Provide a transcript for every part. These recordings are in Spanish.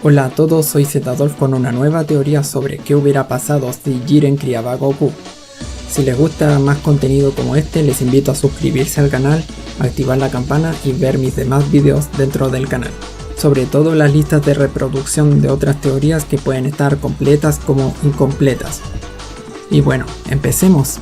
Hola a todos, soy Zetadolf con una nueva teoría sobre qué hubiera pasado si Jiren criaba a Goku. Si les gusta más contenido como este, les invito a suscribirse al canal, activar la campana y ver mis demás videos dentro del canal. Sobre todo las listas de reproducción de otras teorías que pueden estar completas como incompletas. Y bueno, empecemos.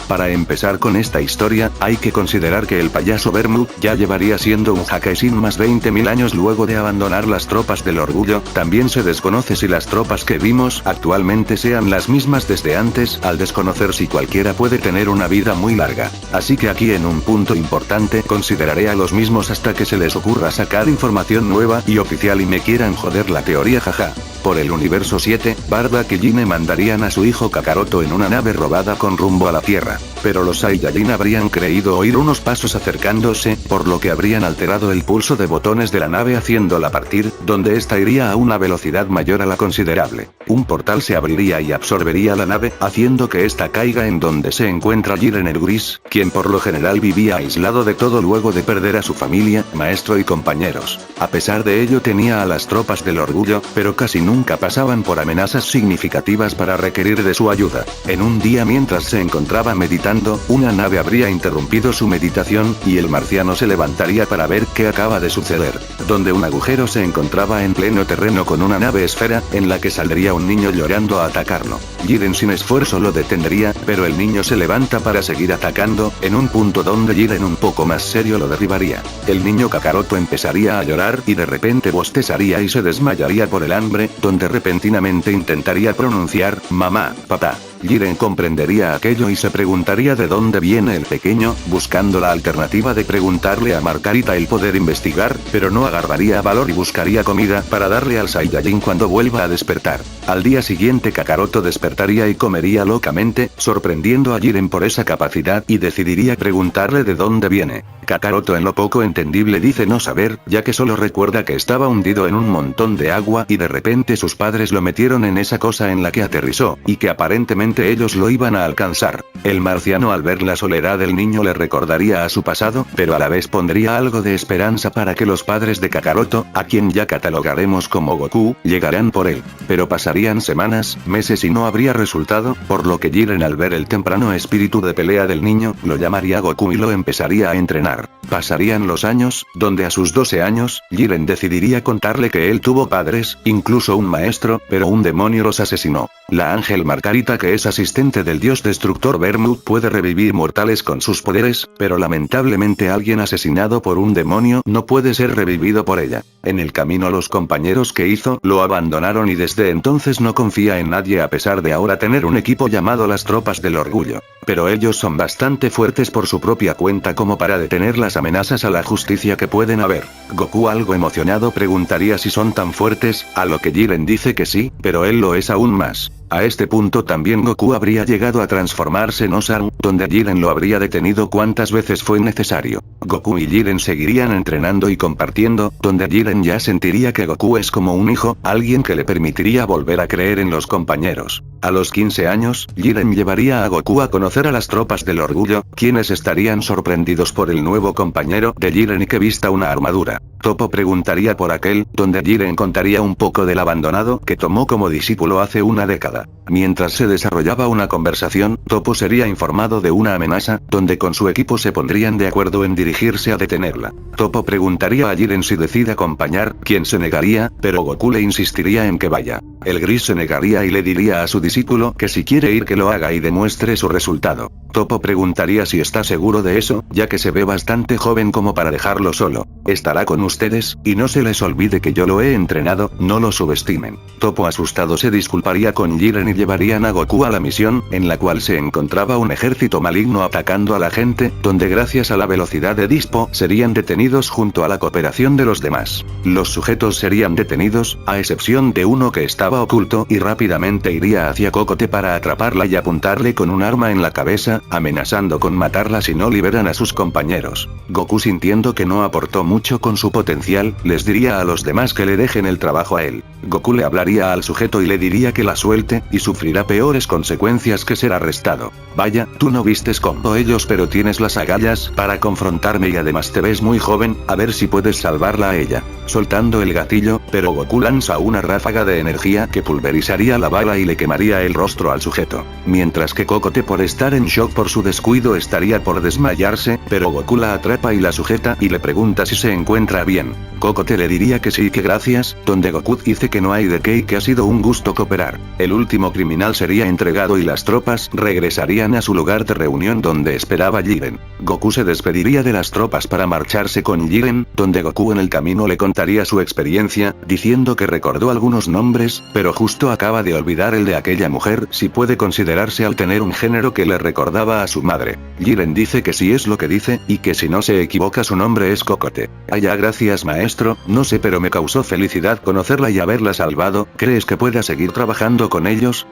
Para empezar con esta historia, hay que considerar que el payaso Vermouth ya llevaría siendo un Hokage más 20.000 años luego de abandonar las tropas del orgullo. También se desconoce si las tropas que vimos actualmente sean las mismas desde antes, al desconocer si cualquiera puede tener una vida muy larga. Así que aquí en un punto importante consideraré a los mismos hasta que se les ocurra sacar información nueva y oficial y me quieran joder la teoría, jaja. Por el universo 7, Bardock y Gine mandarían a su hijo Kakaroto en una nave robada con rumbo a la Tierra. Pero los Saiyajin habrían creído oír unos pasos acercándose, por lo que habrían alterado el pulso de botones de la nave haciéndola partir, donde ésta iría a una velocidad mayor a la considerable. Un portal se abriría y absorbería la nave, haciendo que ésta caiga en donde se encuentra Jiren el Gris, quien por lo general vivía aislado de todo luego de perder a su familia, maestro y compañeros. A pesar de ello tenía a las tropas del orgullo, pero casi nunca pasaban por amenazas significativas para requerir de su ayuda. En un día mientras se encontraba meditando, una nave habría interrumpido su meditación, y el marciano se levantaría para ver qué acaba de suceder. Donde un agujero se encontraba en pleno terreno con una nave esfera, en la que saldría un niño llorando a atacarlo. Jiren sin esfuerzo lo detendría, pero el niño se levanta para seguir atacando, en un punto donde Jiren un poco más serio lo derribaría. El niño Kakaroto empezaría a llorar y de repente bostezaría y se desmayaría por el hambre, donde repentinamente intentaría pronunciar, mamá, papá. Jiren comprendería aquello y se preguntaría de dónde viene el pequeño, buscando la alternativa de preguntarle a Margarita el poder investigar, pero no agarraría valor y buscaría comida para darle al Saiyajin cuando vuelva a despertar. Al día siguiente Kakaroto despertaría y comería locamente, sorprendiendo a Jiren por esa capacidad y decidiría preguntarle de dónde viene. Kakaroto en lo poco entendible dice no saber, ya que solo recuerda que estaba hundido en un montón de agua y de repente sus padres lo metieron en esa cosa en la que aterrizó, y que aparentemente ellos lo iban a alcanzar. El marciano al ver la soledad del niño le recordaría a su pasado, pero a la vez pondría algo de esperanza para que los padres de Kakaroto, a quien ya catalogaremos como Goku, llegarán por él. Pero pasarían semanas, meses y no habría resultado, por lo que Jiren al ver el temprano espíritu de pelea del niño, lo llamaría Goku y lo empezaría a entrenar. Pasarían los años, donde a sus 12 años, Jiren decidiría contarle que él tuvo padres, incluso un maestro, pero un demonio los asesinó. La ángel Margarita, que es asistente del dios destructor Vermouth, puede revivir mortales con sus poderes, pero lamentablemente alguien asesinado por un demonio no puede ser revivido por ella. En el camino los compañeros que hizo lo abandonaron y desde entonces no confía en nadie a pesar de ahora tener un equipo llamado las tropas del orgullo. Pero ellos son bastante fuertes por su propia cuenta como para detener las amenazas a la justicia que pueden haber. Goku algo emocionado preguntaría si son tan fuertes, a lo que Jiren dice que sí, pero él lo es aún más. A este punto también Goku habría llegado a transformarse en Osaru, donde Jiren lo habría detenido cuantas veces fue necesario. Goku y Jiren seguirían entrenando y compartiendo, donde Jiren ya sentiría que Goku es como un hijo, alguien que le permitiría volver a creer en los compañeros. A los 15 años, Jiren llevaría a Goku a conocer a las tropas del orgullo, quienes estarían sorprendidos por el nuevo compañero de Jiren y que vista una armadura. Toppo preguntaría por aquel, donde Jiren contaría un poco del abandonado que tomó como discípulo hace una década. Mientras se desarrollaba una conversación, Toppo sería informado de una amenaza, donde con su equipo se pondrían de acuerdo en dirigirse a detenerla. Toppo preguntaría a Jiren si decide acompañar, quien se negaría, pero Goku le insistiría en que vaya. El Gris se negaría y le diría a su discípulo que si quiere ir que lo haga y demuestre su resultado. Toppo preguntaría si está seguro de eso, ya que se ve bastante joven como para dejarlo solo. Estará con ustedes, y no se les olvide que yo lo he entrenado, no lo subestimen. Toppo asustado se disculparía con Jiren y llevarían a Goku a la misión, en la cual se encontraba un ejército maligno atacando a la gente, donde gracias a la velocidad de Dispo serían detenidos junto a la cooperación de los demás. Los sujetos serían detenidos, a excepción de uno que estaba oculto y rápidamente iría hacia Cocote para atraparla y apuntarle con un arma en la cabeza, amenazando con matarla si no liberan a sus compañeros. Goku, sintiendo que no aportó mucho con su potencial, les diría a los demás que le dejen el trabajo a él. Goku le hablaría al sujeto y le diría que la suelte, y sufrirá peores consecuencias que ser arrestado. Vaya, tú no vistes como ellos pero tienes las agallas para confrontarme y además te ves muy joven, a ver si puedes salvarla a ella. Soltando el gatillo, pero Goku lanza una ráfaga de energía que pulverizaría la bala y le quemaría el rostro al sujeto. Mientras que Cocote por estar en shock por su descuido estaría por desmayarse, pero Goku la atrapa y la sujeta y le pregunta si se encuentra bien. Cocote le diría que sí y que gracias, donde Goku dice que no hay de qué y que ha sido un gusto cooperar. El último criminal sería entregado y las tropas regresarían a su lugar de reunión donde esperaba Jiren. Goku se despediría de las tropas para marcharse con Jiren, donde Goku en el camino le contaría su experiencia, diciendo que recordó algunos nombres, pero justo acaba de olvidar el de aquella mujer si puede considerarse al tener un género que le recordaba a su madre. Jiren dice que sí es lo que dice, y que si no se equivoca su nombre es Cocote. Ya gracias maestro, no sé pero me causó felicidad conocerla y haberla salvado, ¿crees que pueda seguir trabajando con ellos?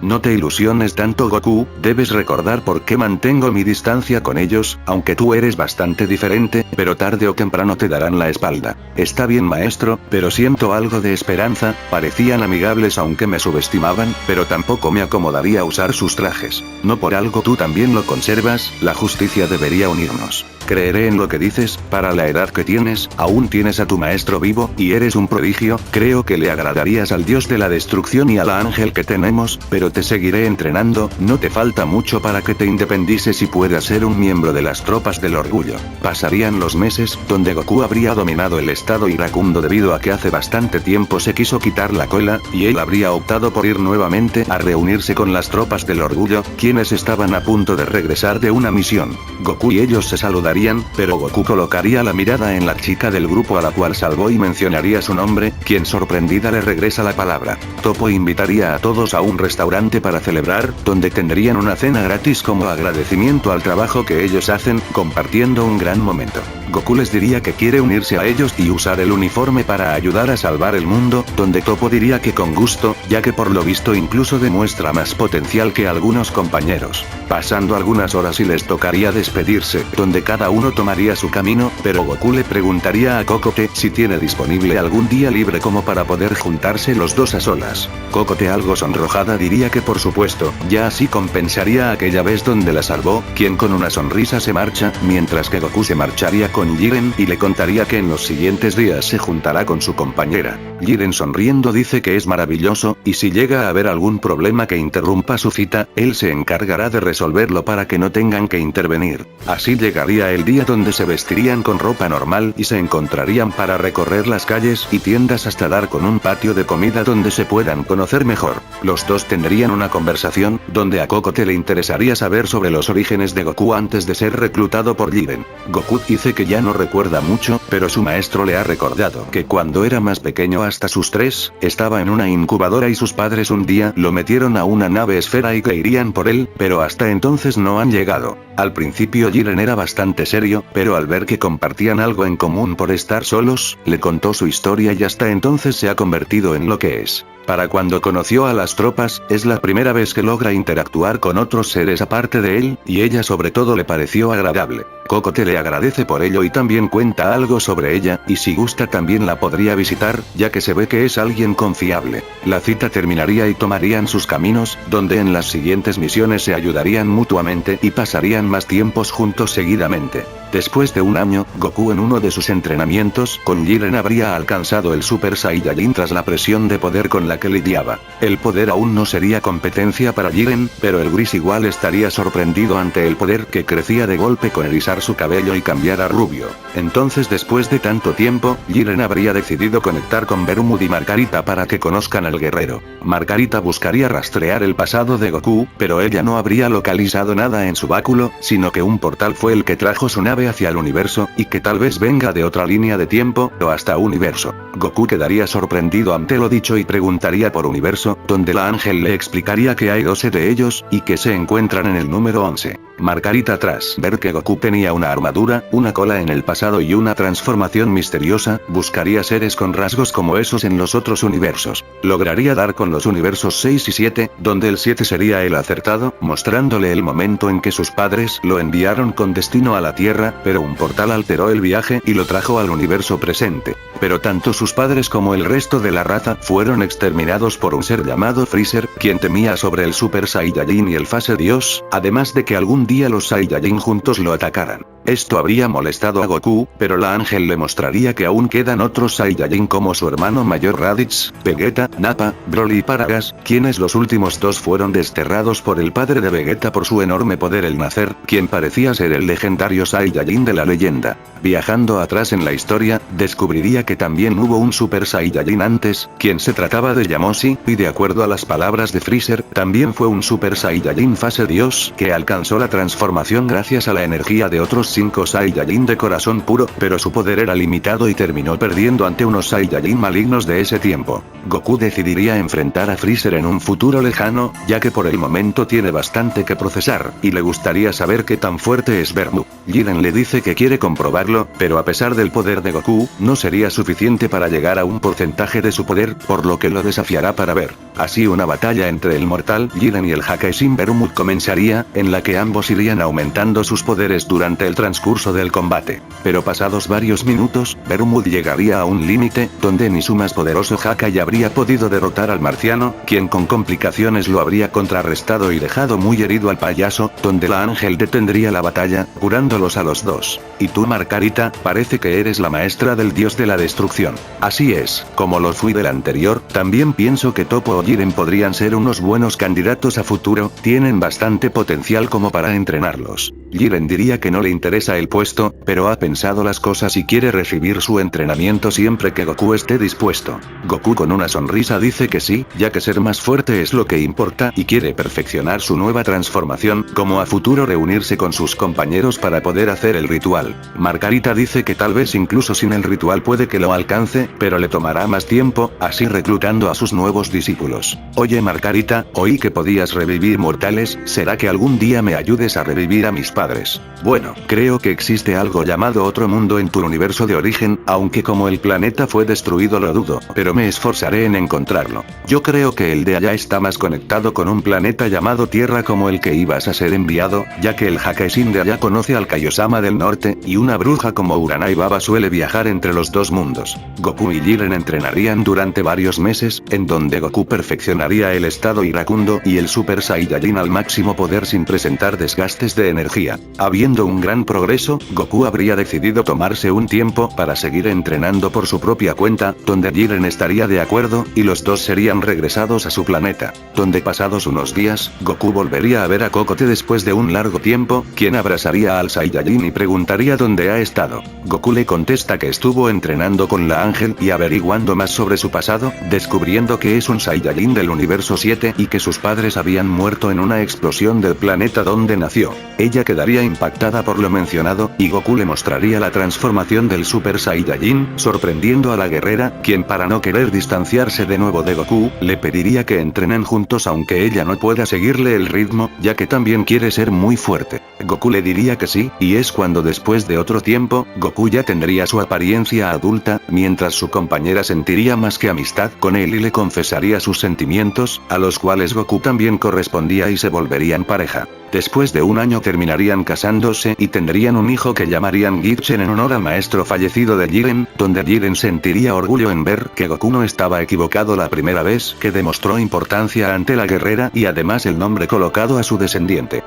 No te ilusiones tanto Goku, debes recordar por qué mantengo mi distancia con ellos, aunque tú eres bastante diferente, pero tarde o temprano te darán la espalda. Está bien maestro, pero siento algo de esperanza, parecían amigables aunque me subestimaban, pero tampoco me acomodaría usar sus trajes. No por algo tú también lo conservas, la justicia debería unirnos. Creeré en lo que dices, para la edad que tienes, aún tienes a tu maestro vivo, y eres un prodigio, creo que le agradarías al dios de la destrucción y al ángel que tenemos, pero te seguiré entrenando, no te falta mucho para que te independices y puedas ser un miembro de las tropas del orgullo. Pasarían los meses, donde Goku habría dominado el estado iracundo debido a que hace bastante tiempo se quiso quitar la cola, y él habría optado por ir nuevamente a reunirse con las tropas del orgullo, quienes estaban a punto de regresar de una misión. Goku y ellos se saludarían, pero Goku colocaría la mirada en la chica del grupo a la cual salvó y mencionaría su nombre, quien sorprendida le regresa la palabra. Toppo invitaría a todos a un restaurante para celebrar, donde tendrían una cena gratis como agradecimiento al trabajo que ellos hacen, compartiendo un gran momento. Goku les diría que quiere unirse a ellos y usar el uniforme para ayudar a salvar el mundo, donde Toppo diría que con gusto, ya que por lo visto incluso demuestra más potencial que algunos compañeros. Pasando algunas horas y les tocaría despedirse, donde cada uno tomaría su camino, pero Goku le preguntaría a Cocote si tiene disponible algún día libre como para poder juntarse los dos a solas. Cocote algo sonrojada diría que por supuesto, ya así compensaría aquella vez donde la salvó, quien con una sonrisa se marcha, mientras que Goku se marcharía con Jiren y le contaría que en los siguientes días se juntará con su compañera. Jiren sonriendo dice que es maravilloso, y si llega a haber algún problema que interrumpa su cita, él se encargará de resolverlo para que no tengan que intervenir. Así llegaría el día donde se vestirían con ropa normal y se encontrarían para recorrer las calles y tiendas hasta dar con un patio de comida donde se puedan conocer mejor. Los dos tendrían una conversación, donde a Cocote le interesaría saber sobre los orígenes de Goku antes de ser reclutado por Jiren. Goku dice que ya no recuerda mucho, pero su maestro le ha recordado que cuando era más pequeño hasta sus 3, estaba en una incubadora y sus padres un día lo metieron a una nave esfera y que irían por él, pero hasta entonces no han llegado. Al principio Jiren era bastante serio, pero al ver que compartían algo en común por estar solos, le contó su historia y hasta entonces se ha convertido en lo que es. Para cuando conoció a las tropas, es la primera vez que logra interactuar con otros seres aparte de él, y ella sobre todo le pareció agradable. Cocote le agradece por ello y también cuenta algo sobre ella, y si gusta también la podría visitar, ya que se ve que es alguien confiable. La cita terminaría y tomarían sus caminos, donde en las siguientes misiones se ayudarían mutuamente y pasarían más tiempos juntos seguidamente. Después de un año, Goku en uno de sus entrenamientos con Jiren habría alcanzado el Super Saiyajin tras la presión de poder con la que lidiaba. El poder aún no sería competencia para Jiren, pero el gris igual estaría sorprendido ante el poder que crecía de golpe con erizar su cabello y cambiar a rubio. Entonces después de tanto tiempo, Jiren habría decidido conectar con Bermud y Margarita para que conozcan al guerrero. Margarita buscaría rastrear el pasado de Goku, pero ella no habría localizado nada en su báculo, sino que un portal fue el que trajo su nave hacia el universo, y que tal vez venga de otra línea de tiempo, o hasta universo. Goku quedaría sorprendido ante lo dicho y preguntaría por universo, donde la ángel le explicaría que hay 12 de ellos, y que se encuentran en el número 11. Margarita tras ver que Goku tenía una armadura, una cola en el pasado y una transformación misteriosa, buscaría seres con rasgos como esos en los otros universos. Lograría dar con los universos 6 y 7, donde el 7 sería el acertado, mostrándole el momento en que sus padres lo enviaron con destino a la Tierra, Tierra, pero un portal alteró el viaje y lo trajo al universo presente. Pero tanto sus padres como el resto de la raza fueron exterminados por un ser llamado Freezer, quien temía sobre el Super Saiyajin y el Fase Dios, además de que algún día los Saiyajin juntos lo atacaran. Esto habría molestado a Goku, pero la Ángel le mostraría que aún quedan otros Saiyajin como su hermano mayor Raditz, Vegeta, Nappa, Broly y Paragas, quienes los últimos dos fueron desterrados por el padre de Vegeta por su enorme poder el nacer, quien parecía ser el legendario Saiyajin de la leyenda. Viajando atrás en la historia, descubriría que también hubo un Super Saiyajin antes, quien se trataba de Yamoshi, y de acuerdo a las palabras de Freezer, también fue un Super Saiyajin Fase Dios que alcanzó la transformación gracias a la energía de otros 5 Saiyajin de corazón puro, pero su poder era limitado y terminó perdiendo ante unos Saiyajin malignos de ese tiempo. Goku decidiría enfrentar a Freezer en un futuro lejano, ya que por el momento tiene bastante que procesar, y le gustaría saber qué tan fuerte es Bermu. Jiren le dice que quiere comprobarlo, pero a pesar del poder de Goku, no sería suficiente para llegar a un porcentaje de su poder, por lo que lo desafiará para ver. Así una batalla entre el mortal Jiren y el Hakeishin Bermu comenzaría, en la que ambos irían aumentando sus poderes durante el transcurso del combate. Pero pasados varios minutos, Bermu llegaría a un límite, donde ni su más poderoso Hakai habría podido derrotar al marciano, quien con complicaciones lo habría contrarrestado y dejado muy herido al payaso, donde la Ángel detendría la batalla, curándolos a los dos. Y tú, Margarita, parece que eres la maestra del dios de la destrucción. Así es, como lo fui del anterior, también pienso que Toppo o Jiren podrían ser unos buenos candidatos a futuro, tienen bastante potencial como para entrenarlos. Jiren diría que no le interesa el puesto, pero ha pensado las cosas y quiere recibir su entrenamiento siempre que Goku esté dispuesto. Goku con una sonrisa dice que sí, ya que ser más fuerte es lo que importa y quiere perfeccionar su nueva transformación, como a futuro reunirse con sus compañeros para poder hacer el ritual. Margarita dice que tal vez incluso sin el ritual puede que lo alcance, pero le tomará más tiempo, así reclutando a sus nuevos discípulos. Oye Margarita, oí que podías revivir mortales, ¿será que algún día me ayudes a revivir a mis padres? Bueno, creo que existe algo llamado otro mundo en tu universo de origen, aunque como el planeta fue destruido lo dudo, pero me esforzaré en encontrarlo. Yo creo que el de allá está más conectado con un planeta llamado Tierra como el que ibas a ser enviado, ya que el Hakeishin de allá conoce al Kaiosama del norte, y una bruja como Uranai Baba suele viajar entre los dos mundos. Goku y Jiren entrenarían durante varios meses, en donde Goku perfeccionaría el estado iracundo y el Super Saiyajin al máximo poder sin presentar desgastes de energía. Habiendo un gran progreso, Goku habría decidido tomarse un tiempo para seguir entrenando por su propia cuenta, donde Jiren estaría de acuerdo, y los dos serían regresados a su planeta. Donde pasados unos días, Goku volvería a ver a Cocote después de un largo tiempo, quien abrazaría al Saiyajin y preguntaría dónde ha estado. Goku le contesta que estuvo entrenando con la Ángel y averiguando más sobre su pasado, descubriendo que es un Saiyajin del universo 7 y que sus padres habían muerto en una explosión del planeta donde nació. Ella quedaría impactada por lo mencionado, y Goku le mostraría la transformación del Super Saiyajin, sorprendiendo a la guerrera, quien para no querer distanciarse de nuevo de Goku, le pediría que entrenen juntos aunque ella no pueda seguirle el ritmo, ya que también quiere ser muy fuerte. Goku le diría que sí, y es cuando después de otro tiempo, Goku ya tendría su apariencia adulta, mientras su compañera sentiría más que amistad con él y le confesaría sus sentimientos, a los cuales Goku también correspondía y se volverían pareja. Después de un año terminarían casándose y tendrían un hijo que llamarían Gitchen en honor al maestro fallecido de Jiren, donde Jiren sentiría orgullo en ver que Goku no estaba equivocado la primera vez que demostró importancia ante la guerrera y además el nombre colocado a su descendiente.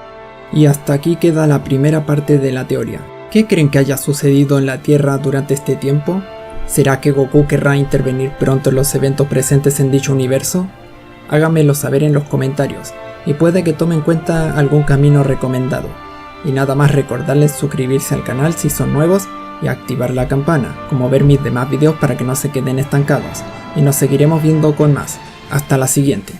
Y hasta aquí queda la primera parte de la teoría. ¿Qué creen que haya sucedido en la Tierra durante este tiempo? ¿Será que Goku querrá intervenir pronto en los eventos presentes en dicho universo? Háganmelo saber en los comentarios, y puede que tome en cuenta algún camino recomendado. Y nada más recordarles suscribirse al canal si son nuevos y activar la campana, como ver mis demás videos para que no se queden estancados. Y nos seguiremos viendo con más. Hasta la siguiente.